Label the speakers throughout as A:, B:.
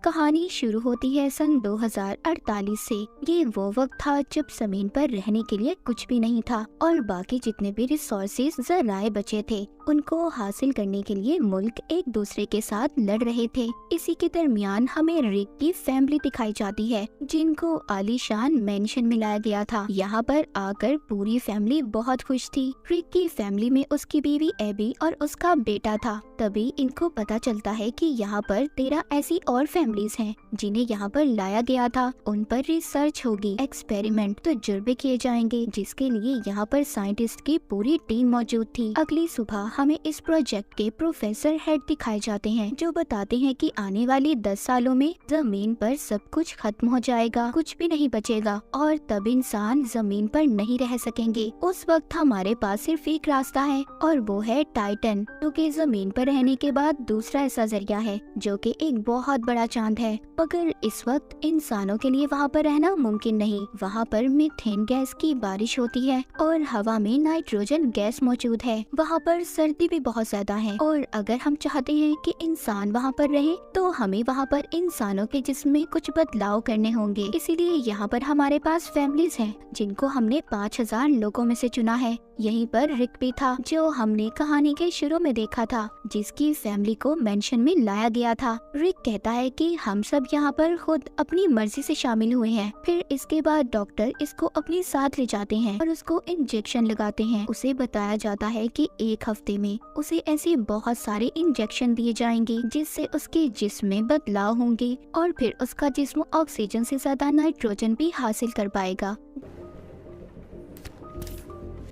A: कहानी शुरू होती है सन 2048 से। ये वो वक्त था जब जमीन पर रहने के लिए कुछ भी नहीं था और बाकी जितने भी रिसोर्सेज जराए बचे थे उनको हासिल करने के लिए मुल्क एक दूसरे के साथ लड़ रहे थे। इसी के दरमियान हमें रिक की फैमिली दिखाई जाती है जिनको आलीशान मेंशन मिलाया गया था। यहाँ पर आकर पूरी फैमिली बहुत खुश थी। रिक की फैमिली में उसकी बीवी एबी और उसका बेटा था। तभी इनको पता चलता है कि यहाँ पर 13 ऐसी और फैमिलीज हैं जिन्हें यहाँ पर लाया गया था। उन पर रिसर्च होगी, एक्सपेरिमेंट तजुर्बे किए जाएंगे जिसके लिए यहाँ पर साइंटिस्ट की पूरी टीम मौजूद थी। अगली सुबह हमें इस प्रोजेक्ट के प्रोफेसर हेड दिखाए जाते हैं जो बताते हैं कि आने वाले 10 सालों में जमीन पर सब कुछ खत्म हो जाएगा, कुछ भी नहीं बचेगा और तब इंसान जमीन पर नहीं रह सकेंगे। उस वक्त हमारे पास सिर्फ एक रास्ता है और वो है टाइटन, जो कि जमीन पर रहने के बाद दूसरा ऐसा जरिया है जो कि एक बहुत बड़ा चांद है। मगर इस वक्त इंसानों के लिए वहाँ पर रहना मुमकिन नहीं। वहाँ पर मीथेन गैस की बारिश होती है और हवा में नाइट्रोजन गैस मौजूद है। वहाँ पर सर्दी भी बहुत ज्यादा है और अगर हम चाहते हैं कि इंसान वहाँ पर रहे तो हमें वहाँ पर इंसानों के जिस्म में कुछ बदलाव करने होंगे। इसीलिए यहाँ पर हमारे पास फैमिलीज हैं जिनको हमने 5000 लोगों में से चुना है। यहीं पर रिक भी था जो हमने कहानी के शुरू में देखा था, जिसकी फैमिली को मेंशन में लाया गया था। रिक कहता है कि हम सब यहाँ पर खुद अपनी मर्जी से शामिल हुए हैं। फिर इसके बाद डॉक्टर इसको अपने साथ ले जाते हैं और उसको इंजेक्शन लगाते हैं। उसे बताया जाता है कि एक हफ्ते में उसे ऐसे बहुत सारे इंजेक्शन दिए जाएंगे जिससे उसके जिस्म में बदलाव होंगे और फिर उसका जिस्म ऑक्सीजन से ज्यादा नाइट्रोजन भी हासिल कर पाएगा।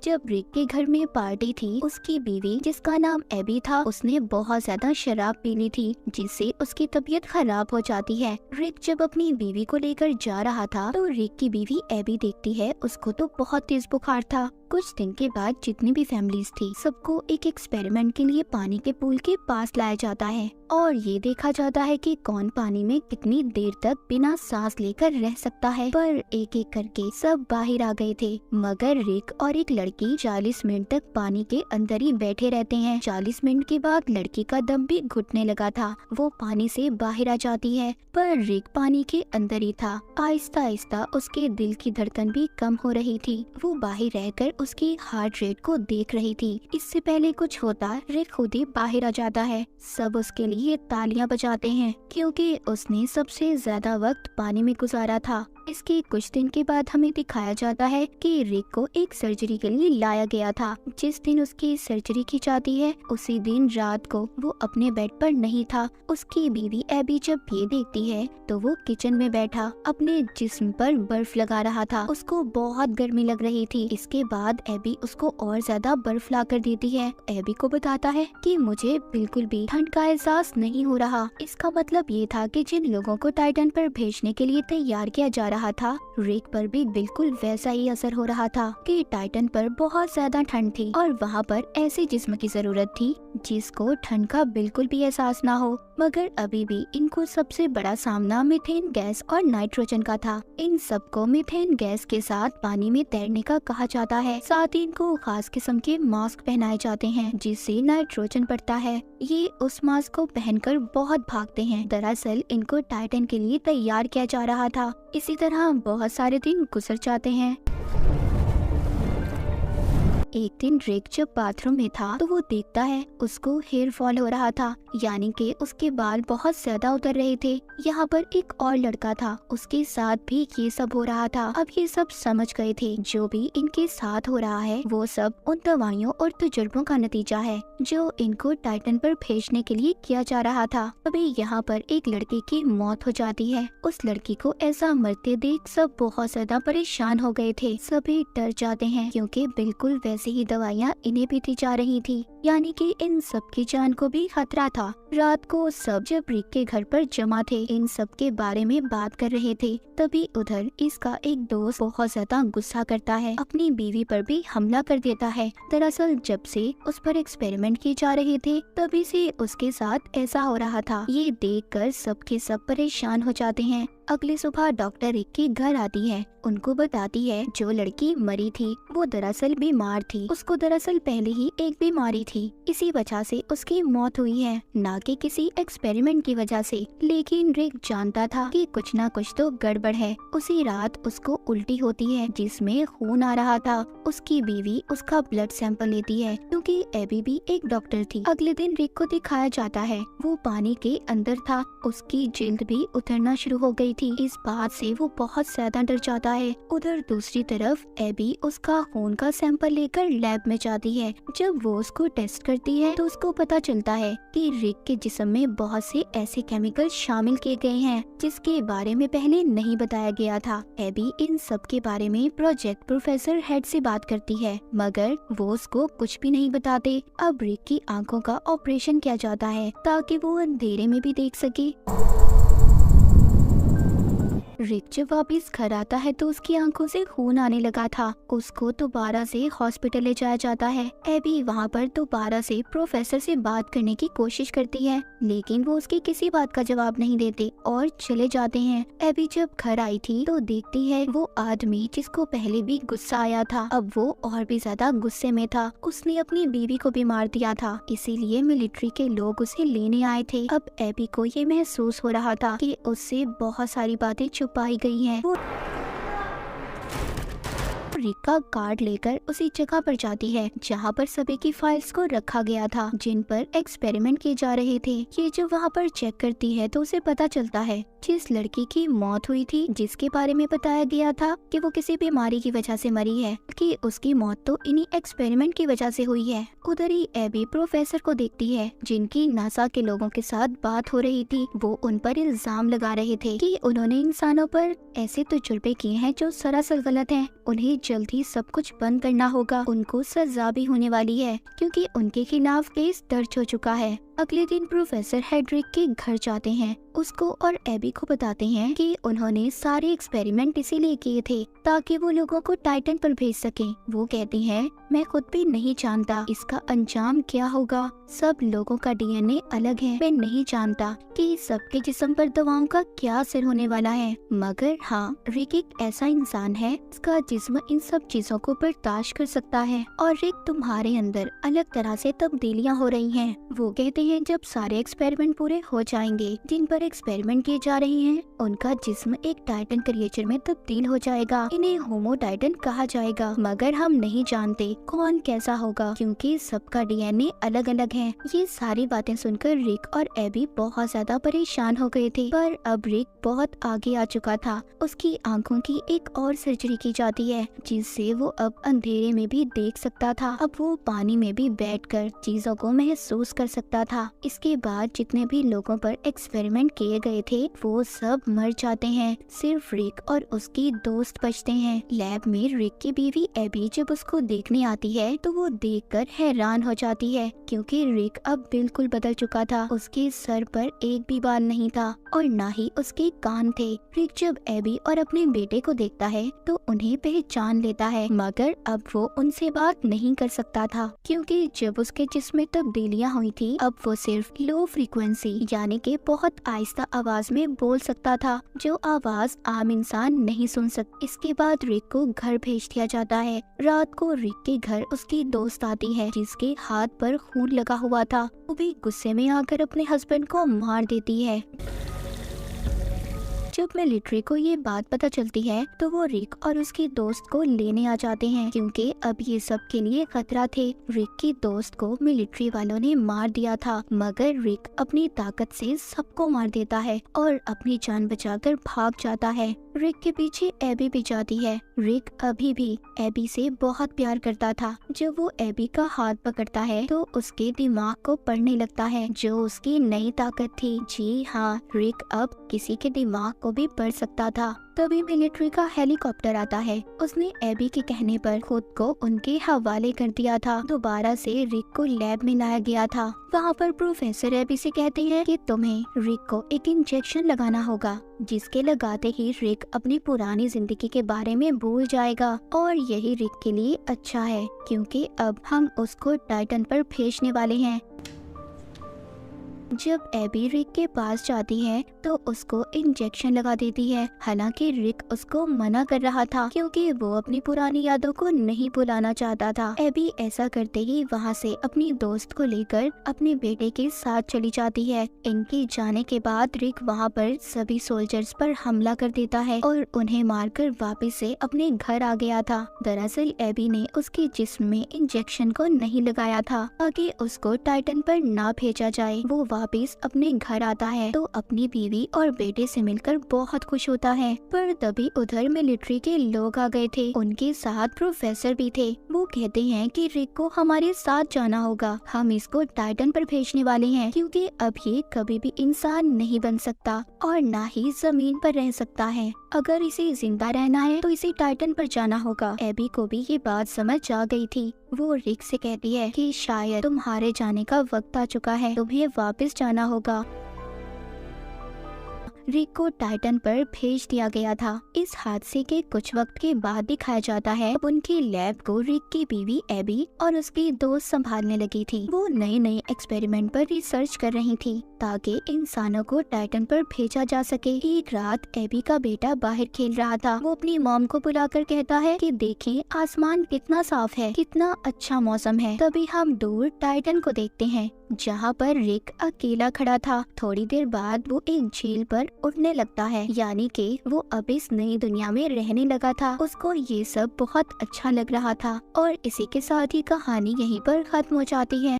A: जब रिक के घर में पार्टी थी, उसकी बीवी जिसका नाम एबी था उसने बहुत ज्यादा शराब पी ली थी जिससे उसकी तबीयत खराब हो जाती है। रिक जब अपनी बीवी को लेकर जा रहा था तो रिक की बीवी एबी देखती है उसको तो बहुत तेज बुखार था। कुछ दिन के बाद जितनी भी फैमिलीज थी सबको एक एक्सपेरिमेंट के लिए पानी के पूल के पास लाया जाता है और ये देखा जाता है कि कौन पानी में कितनी देर तक बिना सांस लेकर रह सकता है। पर एक एक करके सब बाहर आ गए थे मगर रिक और एक लड़की 40 मिनट तक पानी के अंदर ही बैठे रहते हैं। 40 मिनट के बाद लड़की का दम भी घुटने लगा था, वो पानी से बाहर आ जाती है पर रिक पानी के अंदर ही था। आहिस्ता आहिस्ता उसके दिल की धड़कन भी कम हो रही थी। वो बाहर रहकर उसकी हार्ट रेट को देख रही थी। इससे पहले कुछ होता रिक खुद ही बाहर आ जाता है। सब उसके लिए तालियां बजाते हैं क्योंकि उसने सबसे ज्यादा वक्त पानी में गुजारा था। इसके कुछ दिन के बाद हमें दिखाया जाता है कि रिक को एक सर्जरी के लिए लाया गया था। जिस दिन उसकी सर्जरी की जाती है उसी दिन रात को वो अपने बेड पर नहीं था। उसकी बीवी एबी जब ये देखती है तो वो किचन में बैठा अपने जिस्म पर बर्फ लगा रहा था। उसको बहुत गर्मी लग रही थी। इसके बाद एबी उसको और ज्यादा बर्फ ला कर देती है। एबी को बताता है कि मुझे बिल्कुल भी ठंड का एहसास नहीं हो रहा। इसका मतलब ये था कि जिन लोगों को टाइटन पर भेजने के लिए तैयार किया जा रहा था रिक पर भी बिल्कुल वैसा ही असर हो रहा था कि टाइटन पर बहुत ज्यादा ठंड थी और वहाँ पर ऐसे जिस्म की जरूरत थी जिसको ठंड का बिल्कुल भी एहसास ना हो। मगर अभी भी इनको सबसे बड़ा सामना मीथेन गैस और नाइट्रोजन का था। इन सबको मीथेन गैस के साथ पानी में तैरने का कहा जाता है। साथ ही इनको खास किस्म के मास्क पहनाए जाते हैं जिससे नाइट्रोजन बढ़ता है। ये उस मास्क को पहनकर बहुत भागते हैं। दरअसल इनको टाइटन के लिए तैयार किया जा रहा था। इसी तरह बहुत सारे दिन गुजर जाते हैं। एक दिन रिक जब बाथरूम में था तो वो देखता है उसको हेयर फॉल हो रहा था, यानी कि उसके बाल बहुत ज्यादा उतर रहे थे। यहाँ पर एक और लड़का था, उसके साथ भी ये सब हो रहा था। अब ये सब समझ गए थे जो भी इनके साथ हो रहा है वो सब उन दवाइयों और तजुर्बों का नतीजा है जो इनको टाइटन पर भेजने के लिए किया जा रहा था। अभी यहाँ पर एक लड़के की मौत हो जाती है। उस लड़की को ऐसा मरते देख सब बहुत ज्यादा परेशान हो गए थे। सभी डर जाते हैं क्योंकि बिल्कुल वैसे ही दवाइयाँ इन्हें भी दी जा रही थी, यानी कि इन सब की जान को भी खतरा था। रात को सब जब रिक के घर पर जमा थे इन सब के बारे में बात कर रहे थे तभी उधर इसका एक दोस्त बहुत ज्यादा गुस्सा करता है, अपनी बीवी पर भी हमला कर देता है। दरअसल जब से उस पर एक्सपेरिमेंट किए जा रहे थे तभी से उसके साथ ऐसा हो रहा था। ये देखकर सबके सब परेशान हो जाते हैं। अगली सुबह डॉक्टर रिक के घर आती है, उनको बताती है जो लड़की मरी थी वो दरअसल बीमार थी, उसको दरअसल पहले ही एक बीमारी थी, इसी वजह से उसकी मौत हुई है, ना कि किसी एक्सपेरिमेंट की वजह से। लेकिन रिक जानता था कि कुछ ना कुछ तो गड़बड़ है। उसी रात उसको उल्टी होती है जिसमें खून आ रहा था। उसकी बीवी उसका ब्लड सैंपल लेती है क्योंकि एबी भी एक डॉक्टर थी। अगले दिन रिक को दिखाया जाता है वो पानी के अंदर था, उसकी जिल्द भी उतरना शुरू हो गई थी। इस बात से वो बहुत ज्यादा डर जाता है। उधर दूसरी तरफ एबी उसका खून का सैंपल लेकर लैब में जाती है। जब वो उसको टेस्ट करती है तो उसको पता चलता है कि रिक के जिस्म में बहुत से ऐसे केमिकल शामिल किए गए हैं जिसके बारे में पहले नहीं बताया गया था। एबी इन सब के बारे में प्रोजेक्ट प्रोफेसर हेड से बात करती है मगर वो उसको कुछ भी नहीं बताते। अब रिक की आंखों का ऑपरेशन किया जाता है ताकि वो अंधेरे में भी देख सके। रिक जब वापिस घर आता है तो उसकी आंखों से खून आने लगा था। उसको दोबारा से हॉस्पिटल ले जाया जाता है। एबी वहाँ पर दोबारा से प्रोफेसर से बात करने की कोशिश करती है लेकिन वो उसकी किसी बात का जवाब नहीं देते और चले जाते हैं। एबी जब घर आई थी तो देखती है वो आदमी जिसको पहले भी गुस्सा आया था अब वो और भी ज्यादा गुस्से में था। उसने अपनी बीवी को भी मार दिया था, इसीलिए मिलिट्री के लोग उसे लेने आए थे। अब एबी को ये महसूस हो रहा था कि उससे बहुत सारी बातें छुपाई गई हैं। वो रिक का कार्ड लेकर उसी जगह पर जाती है जहाँ पर सभी की फाइल्स को रखा गया था जिन पर एक्सपेरिमेंट किए जा रहे थे। ये जो वहाँ पर चेक करती है तो उसे पता चलता है जिस लड़की की मौत हुई थी जिसके बारे में बताया गया था कि वो किसी बीमारी की वजह से मरी है कि उसकी मौत तो इन्हीं एक्सपेरिमेंट की वजह से हुई है। उधर ही एबी प्रोफेसर को देखती है जिनकी नासा के लोगों के साथ बात हो रही थी। वो उन पर इल्जाम लगा रहे थे कि उन्होंने इंसानों पर ऐसे तजुर्बे किए हैं जो सरासर गलत हैं। उन्हें जल्दी सब कुछ बंद करना होगा। उनको सजा भी होने वाली है क्योंकि उनके खिलाफ केस दर्ज हो चुका है। अगले दिन प्रोफेसर हेड्रिक के घर जाते हैं, उसको और एबी को बताते हैं कि उन्होंने सारे एक्सपेरिमेंट इसीलिए किए थे ताकि वो लोगों को टाइटन पर भेज सकें। वो कहती हैं मैं खुद भी नहीं जानता इसका अंजाम क्या होगा। सब लोगों का डीएनए अलग है। मैं नहीं जानता कि सबके जिस्म पर दवाओं का क्या असर होने वाला है, मगर हाँ रिक एक ऐसा इंसान है जिसका जिस्म इन सब चीजों को बर्दाश्त कर सकता है। और रिक तुम्हारे अंदर अलग तरह से तब्दीलियां हो रही हैं। वो कहते हैं जब सारे एक्सपेरिमेंट पूरे हो जाएंगे जिन पर एक्सपेरिमेंट किए जा रहे हैं उनका जिस्म एक टाइटन क्रिएचर में तब्दील हो जाएगा। इन्हें होमो टाइटन कहा जाएगा, मगर हम नहीं जानते कौन कैसा होगा क्योंकि सबका डीएनए अलग अलग है। ये सारी बातें सुनकर रिक और एबी बहुत ज्यादा परेशान हो गए थे, पर अब रिक बहुत आगे आ चुका था। उसकी आंखों की एक और सर्जरी की जाती है जिससे वो अब अंधेरे में भी देख सकता था। अब वो पानी में भी बैठकर चीजों को महसूस कर सकता था। इसके बाद जितने भी लोगों पर एक्सपेरिमेंट किए गए थे वो सब मर जाते हैं, सिर्फ रिक और उसकी दोस्त बचते हैं। लैब में रिक की बीवी एबी जब उसको देखने आती है तो वो देखकर हैरान हो जाती है क्योंकि रिक अब बिल्कुल बदल चुका था। उसके सर पर एक भी बाल नहीं था और ना ही उसके कान थे। रिक जब एबी और अपने बेटे को देखता है तो उन्हें पहचान लेता है, मगर अब वो उनसे बात नहीं कर सकता था क्योंकि जब उसके जिस्म में तब्दीलियां हुई थी अब वो सिर्फ लो फ्रीक्वेंसी यानी कि बहुत आहिस्ता आवाज में बोल सकता था, जो आवाज आम इंसान नहीं सुन सकता। इसके बाद रिक को घर भेज दिया जाता है। रात को रिक के घर उसकी दोस्त आती है जिसके हाथ पर खून लगा हुआ था। वो भी गुस्से में आकर अपने हस्बैंड को मार देती है। जब मिलिट्री को ये बात पता चलती है तो वो रिक और उसकी दोस्त को लेने आ जाते हैं क्योंकि अब ये सब के लिए खतरा थे। रिक की दोस्त को मिलिट्री वालों ने मार दिया था, मगर रिक अपनी ताकत से सबको मार देता है और अपनी जान बचाकर भाग जाता है। रिक के पीछे एबी भी जाती है। रिक अभी भी एबी से बहुत प्यार करता था। जब वो एबी का हाथ पकड़ता है तो उसके दिमाग को पढ़ने लगता है, जो उसकी नई ताकत थी। जी हाँ, रिक अब किसी के दिमाग को भी पढ़ सकता था। तभी मिलिट्री का हेलीकॉप्टर आता है। उसने एबी के कहने पर खुद को उनके हवाले कर दिया था। दोबारा से रिक को लैब में लाया गया था। वहाँ पर प्रोफेसर एबी से कहते हैं कि तुम्हें रिक को एक इंजेक्शन लगाना होगा जिसके लगाते ही रिक अपनी पुरानी जिंदगी के बारे में भूल जाएगा और यही रिक के लिए अच्छा है क्योंकि अब हम उसको टाइटन पर भेजने वाले हैं। जब एबी रिक के पास जाती है तो उसको इंजेक्शन लगा देती है। हालांकि रिक उसको मना कर रहा था क्योंकि वो अपनी पुरानी यादों को नहीं भुलाना चाहता था। एबी ऐसा करते ही वहाँ से अपनी दोस्त को लेकर अपने बेटे के साथ चली जाती है। इनके जाने के बाद रिक वहाँ पर सभी सोल्जर्स पर हमला कर देता है और उन्हें मारकर वापस से अपने घर आ गया था। दरअसल एबी ने उसके जिस्म में इंजेक्शन को नहीं लगाया था ताकि उसको टाइटन पर ना भेजा जाए। वो वापस अपने घर आता है तो अपनी बीवी और बेटे से मिलकर बहुत खुश होता है, पर तभी उधर मिलिट्री के लोग आ गए थे। उनके साथ प्रोफेसर भी थे। वो कहते हैं कि रिक को हमारे साथ जाना होगा, हम इसको टाइटन पर भेजने वाले हैं क्योंकि अब ये कभी भी इंसान नहीं बन सकता और ना ही जमीन पर रह सकता है। अगर इसे जिंदा रहना है तो इसे टाइटन पर जाना होगा। एबी को भी ये बात समझ आ गई थी। वो रिक से कहती है कि शायद तुम्हारे जाने का वक्त आ चुका है, तुम्हें वापस जाना होगा। रिक को टाइटन पर भेज दिया गया था। इस हादसे के कुछ वक्त के बाद दिखाया जाता है अब उनकी लैब को रिक की बीवी एबी और उसकी दोस्त संभालने लगी थी। वो नए नए एक्सपेरिमेंट पर रिसर्च कर रही थी ताकि इंसानों को टाइटन पर भेजा जा सके। एक रात एबी का बेटा बाहर खेल रहा था। वो अपनी मॉम को बुलाकर कहता है कि देखें आसमान कितना साफ है, कितना अच्छा मौसम है। तभी हम दूर टाइटन को देखते हैं जहाँ पर रिक अकेला खड़ा था। थोड़ी देर बाद वो एक झील पर उड़ने लगता है, यानी कि वो अब इस नई दुनिया में रहने लगा था। उसको ये सब बहुत अच्छा लग रहा था और इसी के साथ ही कहानी यहीं पर खत्म हो जाती है।